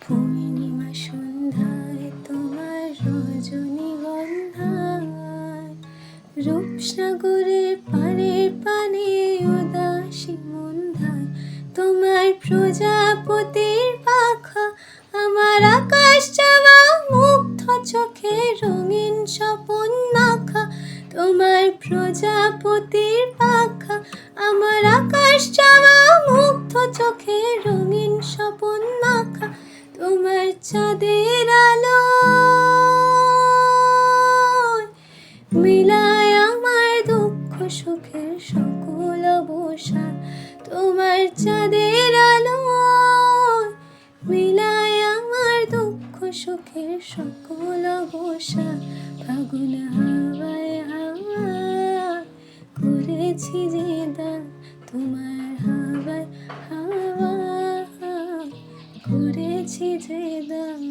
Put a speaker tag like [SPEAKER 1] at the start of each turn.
[SPEAKER 1] পূর্ণিমা সন্ধ্যায় তোমার রজনীগন্ধায়, রূপসাগরের পারে পানে উদাসী মন্ধায়, তোমার প্রজাপতির পাখা আমার আকাশ চাওয়া মুগ্ধ চোখে রঙিন স্বপন মাখা। তোমার প্রজাপতির পাখা আমার আকাশ চাওয়া মুগ্ধ চোখে রঙিন স্বপন মাখা। তোমার চাঁদের আলো মিলায় আমার দুঃখ সুখের সকল অবসান। তোমার চাঁদের আলো মিলায় আমার দুঃখ সুখের সকল অবসান। ফাগুন হাওয়ায় হাওয়ায় করেছি যে দান, তোমার হাওয়ায় হাওয়ায় করেছি যে দান।